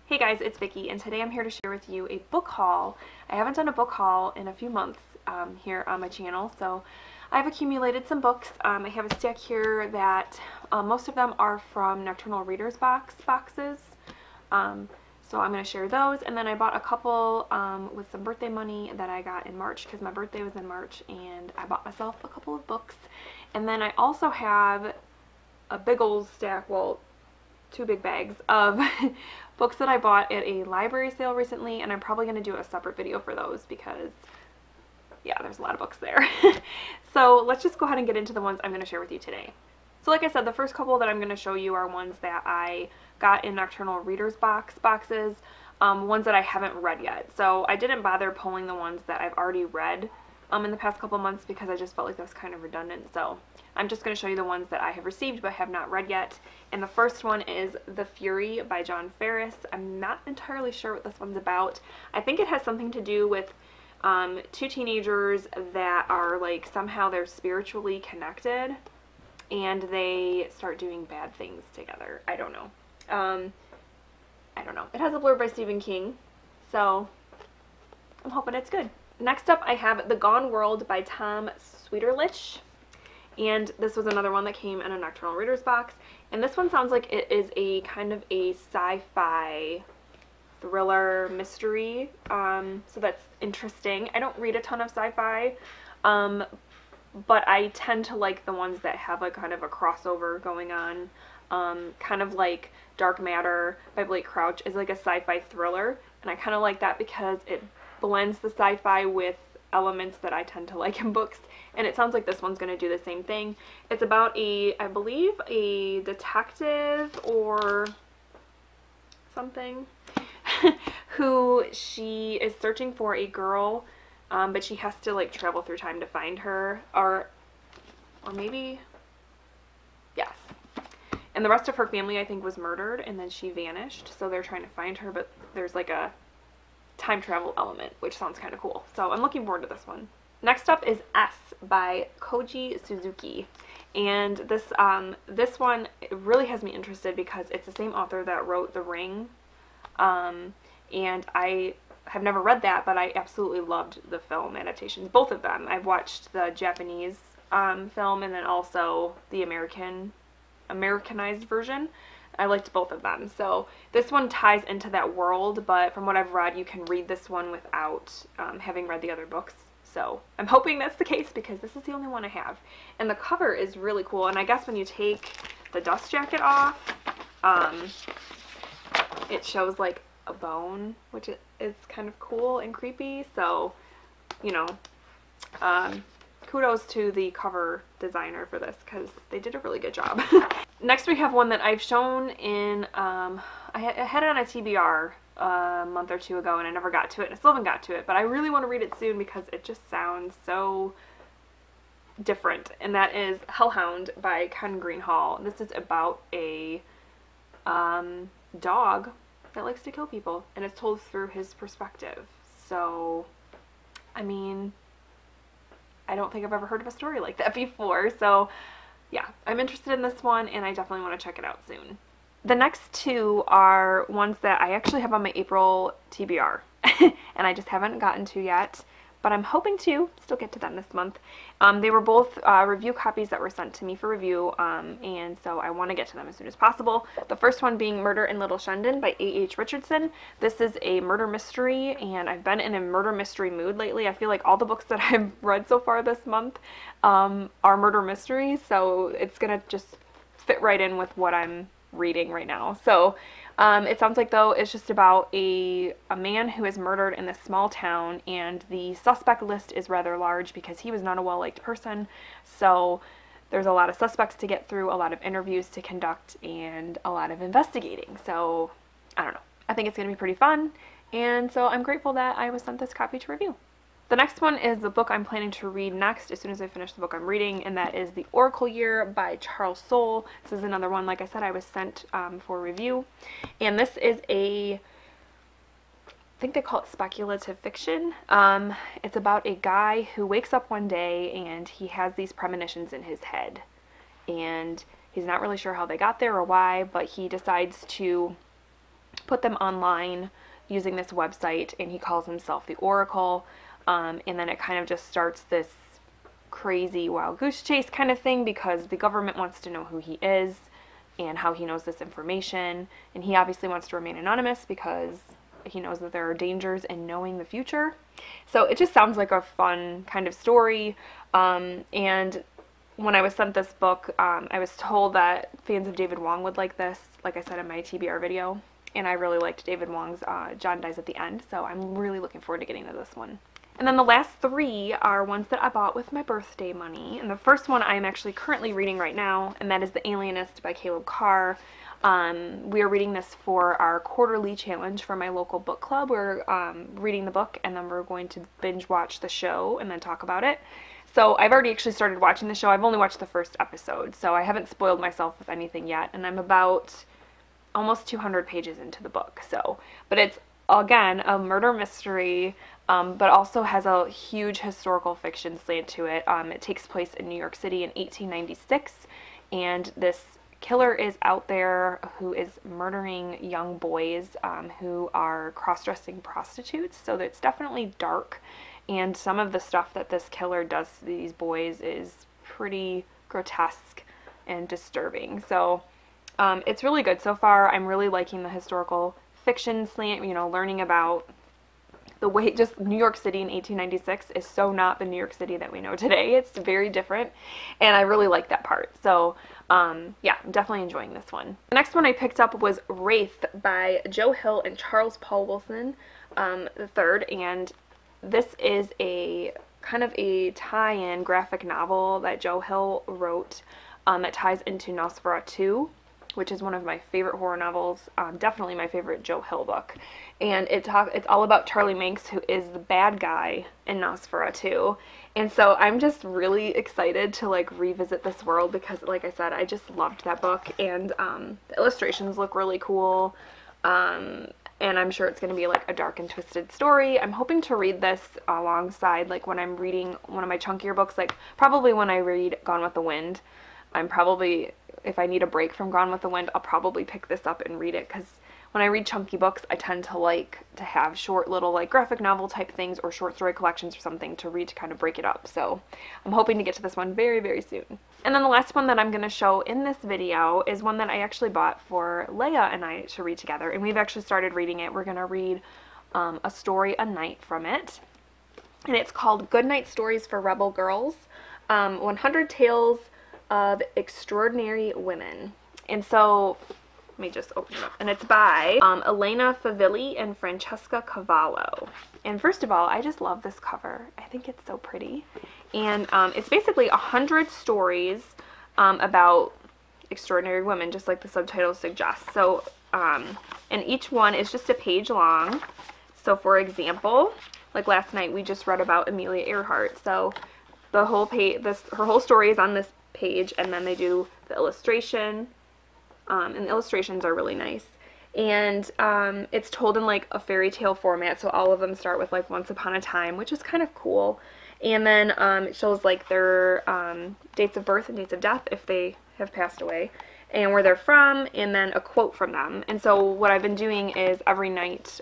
Hey guys, it's Vicky, and today I'm here to share with you a book haul. I haven't done a book haul in a few months here on my channel, so I've accumulated some books. I have a stack here that most of them are from Nocturnal Readers boxes, so I'm going to share those. And then I bought a couple with some birthday money that I got in March because my birthday was in March, and I bought myself a couple of books. And then I also have a big old stack, well, two big bags of books that I bought at a library sale recently, and I'm probably going to do a separate video for those because, yeah, there's a lot of books there. So let's just go ahead and get into the ones I'm going to share with you today. So like I said, the first couple that I'm going to show you are ones that I got in Nocturnal Readers boxes, ones that I haven't read yet. So I didn't bother pulling the ones that I've already read in the past couple months because I just felt like that was kind of redundant. So I'm just going to show you the ones that I have received but have not read yet. And the first one is The Fury by John Ferris. I'm not entirely sure what this one's about. I think it has something to do with two teenagers that are like somehow they're spiritually connected and they start doing bad things together. I don't know. I don't know. It has a blurb by Stephen King, so I'm hoping it's good. Next up I have The Gone World by Tom Sweeterlich. And this was another one that came in a Nocturnal Readers box. And this one sounds like it is a kind of a sci-fi thriller mystery. So that's interesting. I don't read a ton of sci-fi, but I tend to like the ones that have like kind of a crossover going on. Kind of like Dark Matter by Blake Crouch is like a sci-fi thriller. And I kind of like that because it blends the sci-fi with elements that I tend to like in books, and it sounds like this one's going to do the same thing. It's about I believe a detective or something who she is searching for a girl, but she has to like travel through time to find her, or maybe, yes. And the rest of her family, I think, was murdered, and then she vanished, so they're trying to find her, but there's like a time travel element, which sounds kind of cool. So I'm looking forward to this one. Next up is S by Koji Suzuki. And this one, it really has me interested because it's the same author that wrote The Ring. And I have never read that, but I absolutely loved the film adaptations, both of them. I've watched the Japanese film and then also the Americanized version. I liked both of them. So this one ties into that world, but from what I've read, you can read this one without having read the other books. So I'm hoping that's the case because this is the only one I have. And the cover is really cool. And I guess when you take the dust jacket off, it shows like a bone, which is kind of cool and creepy. So, you know, kudos to the cover designer for this because they did a really good job. Next we have one that I've shown in, I had it on a TBR a month or two ago and I never got to it, and I still haven't got to it, but I really want to read it soon because it just sounds so different, and that is Hellhound by Ken Greenhall. This is about a dog that likes to kill people, and it's told through his perspective. So, I mean, I don't think I've ever heard of a story like that before, so yeah, I'm interested in this one, and I definitely want to check it out soon. The next two are ones that I actually have on my April TBR, and I just haven't gotten to yet, but I'm hoping to still get to them this month. They were both review copies that were sent to me for review, and so I want to get to them as soon as possible. The first one being Murder in Little Shendon by A.H. Richardson. This is a murder mystery, and I've been in a murder mystery mood lately. I feel like all the books that I've read so far this month are murder mysteries, so it's going to just fit right in with what I'm reading right now. So it sounds like, though, it's just about a man who is murdered in this small town, and the suspect list is rather large because he was not a well-liked person. So there's a lot of suspects to get through, a lot of interviews to conduct, and a lot of investigating. So I don't know. I think it's going to be pretty fun, and so I'm grateful that I was sent this copy to review. The next one is the book I'm planning to read next as soon as I finish the book I'm reading, and that is The Oracle Year by Charles Soule. This is another one, like I said, I was sent for review. And this is I think they call it speculative fiction. It's about a guy who wakes up one day and he has these premonitions in his head. And he's not really sure how they got there or why, but he decides to put them online using this website, and he calls himself the Oracle, and then it kind of just starts this crazy wild goose chase kind of thing because the government wants to know who he is and how he knows this information, and he obviously wants to remain anonymous because he knows that there are dangers in knowing the future. So it just sounds like a fun kind of story, and when I was sent this book, I was told that fans of David Wong would like this, like I said in my TBR video, and I really liked David Wong's John Dies at the End, so I'm really looking forward to getting to this one. And then the last three are ones that I bought with my birthday money, and the first one I'm actually currently reading right now, and that is The Alienist by Caleb Carr. We are reading this for our quarterly challenge for my local book club. We're reading the book, and then we're going to binge watch the show and then talk about it. So I've already actually started watching the show. I've only watched the first episode, so I haven't spoiled myself with anything yet, and I'm about almost 200 pages into the book. So, but it's, again, a murder mystery, but also has a huge historical fiction slant to it. It takes place in New York City in 1896, and this killer is out there who is murdering young boys who are cross-dressing prostitutes, so it's definitely dark. And some of the stuff that this killer does to these boys is pretty grotesque and disturbing. So it's really good so far. I'm really liking the historical fiction slant, you know, learning about the way just New York City in 1896 is so not the New York City that we know today. It's very different, and I really like that part. So yeah, I'm definitely enjoying this one. The next one I picked up was Wraith by Joe Hill and Charles Paul Wilson III, and this is a kind of a tie-in graphic novel that Joe Hill wrote that ties into Nosferatu, which is one of my favorite horror novels, definitely my favorite Joe Hill book. And it's all about Charlie Manx, who is the bad guy in Nosferatu. And so I'm just really excited to like revisit this world because, like I said, I just loved that book, and the illustrations look really cool. And I'm sure it's going to be like a dark and twisted story. I'm hoping to read this alongside, like when I'm reading one of my chunkier books, like probably when I read Gone with the Wind. I'm probably, if I need a break from Gone with the Wind, I'll probably pick this up and read it, because when I read chunky books, I tend to like to have short little like graphic novel type things or short story collections or something to read to kind of break it up. So I'm hoping to get to this one very, very soon. And then the last one that I'm going to show in this video is one that I actually bought for Leia and I to read together, and we've actually started reading it. We're going to read a story a night from it, and it's called Goodnight Stories for Rebel Girls, 100 Tales of Extraordinary Women. And so let me just open it up. And it's by Elena Favilli and Francesca Cavallo. And first of all, I just love this cover. I think it's so pretty. And it's basically 100 stories about extraordinary women, just like the subtitle suggests. So, and each one is just a page long. So for example, like last night we just read about Amelia Earhart. So the whole page, her whole story is on this page, and then they do the illustration. And the illustrations are really nice, and it's told in like a fairy tale format, so all of them start with like once upon a time, which is kind of cool, and then it shows like their dates of birth and dates of death if they have passed away, and where they're from, and then a quote from them. And so what I've been doing is every night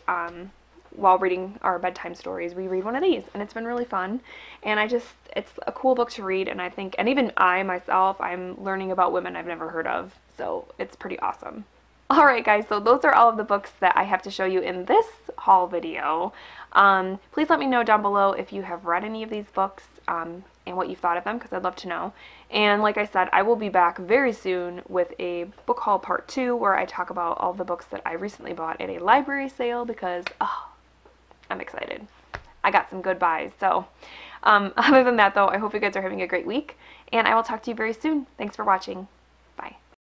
while reading our bedtime stories, we read one of these, and it's been really fun, and it's a cool book to read, and I think, and even I myself, I'm learning about women I've never heard of, so it's pretty awesome. Alright guys, so those are all of the books that I have to show you in this haul video. Please let me know down below if you have read any of these books and what you thought of them, because I'd love to know. And like I said, I will be back very soon with a book haul part 2 where I talk about all the books that I recently bought at a library sale, because I'm excited. I got some good buys. So other than that though, I hope you guys are having a great week, and I will talk to you very soon. Thanks for watching.